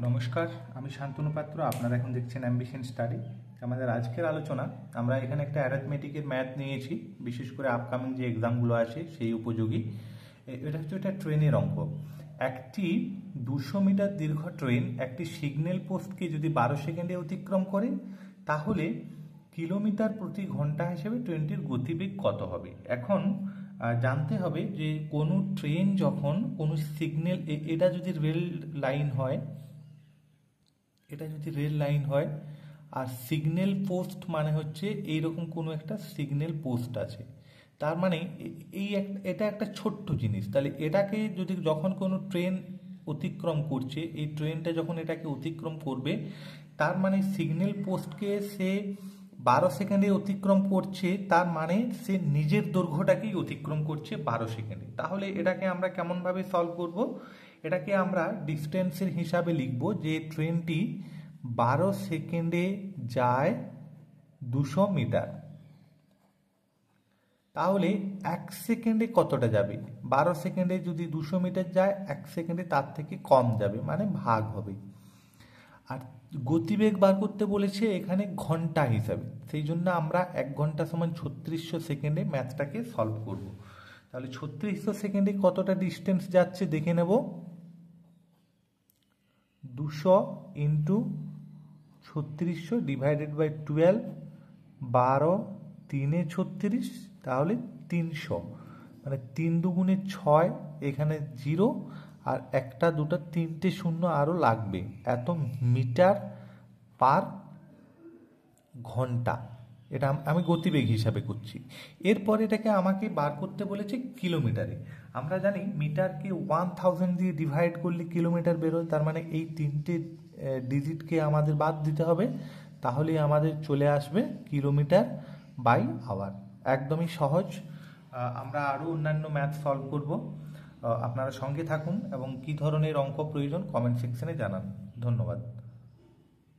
নমস্কার, আমি শান্তনু পাত্র। আপনারা এখন দেখছেন অ্যাম্বিশন স্টাডি। আমাদের আজকের আলোচনা, আমরা এখানে একটা অ্যারিথমেটিকের ম্যাথ নিয়েছি, বিশেষ করে আপকামিং যে এক্সামগুলো আছে সেই উপযোগী। এটা হচ্ছে একটা ট্রেনের অঙ্ক। একটি 200 মিটার দীর্ঘ ট্রেন একটি সিগন্যাল পোস্টকে যদি 12 সেকেন্ডে অতিক্রম করে, তাহলে কিলোমিটার প্রতি ঘন্টা হিসেবে ট্রেনটির গতিবেগ কত হবে। এখন জানতে হবে যে কোনো ট্রেন যখন কোনো সিগন্যাল, এটা যদি রেল লাইন হয়, আর সিগন্যাল পোস্ট মানে হচ্ছে এইরকম কোনো একটা সিগন্যাল পোস্ট আছে, তার মানে এটা একটা ছোট্ট জিনিস। তাহলে এটাকে যদি যখন কোনো ট্রেন অতিক্রম করছে, এই ট্রেনটা যখন এটাকে অতিক্রম করবে, তার মানে সিগন্যাল পোস্টকে সে 12 সেকেন্ডে অতিক্রম করছে, তার মানে সে নিজের দৈর্ঘ্যটাকেই অতিক্রম করছে 12 সেকেন্ডে। তাহলে এটাকে আমরা কেমনভাবে সলভ করব? এটাকে আমরা ডিস্টেন্সের হিসাবে লিখব যে ট্রেনটি 12 সেকেন্ডে যায় 200 মিটার। তাহলে 1 সেকেন্ডে কতটা যাবে? 12 সেকেন্ডে যদি 200 মিটার যায়, 1 সেকেন্ডে তার থেকে কম যাবে, মানে ভাগ হবে। আর গতিবেগ বার করতে বলেছে এখানে ঘন্টা হিসাবে, সেই জন্য আমরা 1 ঘন্টা সমান 3600 সেকেন্ডে ম্যাথটাকে সলভ করব। তাহলে 3600 সেকেন্ডে কতটা ডিস্টেন্স যাচ্ছে দেখে নেব। 200 ইন্টু 3600 ডিভাইডেড বাই 12, 12 3 36, তাহলে 300, মানে 3 দুগুণে 6, এখানে 0, আর একটা দুটা তিনটে শূন্য আরও লাগবে, এত মিটার পার ঘন্টা। এটা আমি গতিবেগ হিসাবে করছি। এরপর এটাকে আমাকে বার করতে বলেছে কিলোমিটারে। আমরা জানি মিটারকে 1000 দিয়ে ডিভাইড করলে কিলোমিটার বেরোয়, তার মানে এই তিনটে ডিজিটকে আমাদের বাদ দিতে হবে, তাহলেই আমাদের চলে আসবে কিলোমিটার বাই আওয়ার। একদমই সহজ। আমরা আরও অন্যান্য ম্যাথ সলভ করব। আপনারা সঙ্গে থাকুন এবং কী ধরনের অঙ্ক প্রয়োজন কমেন্ট সেকশনে জানান। ধন্যবাদ।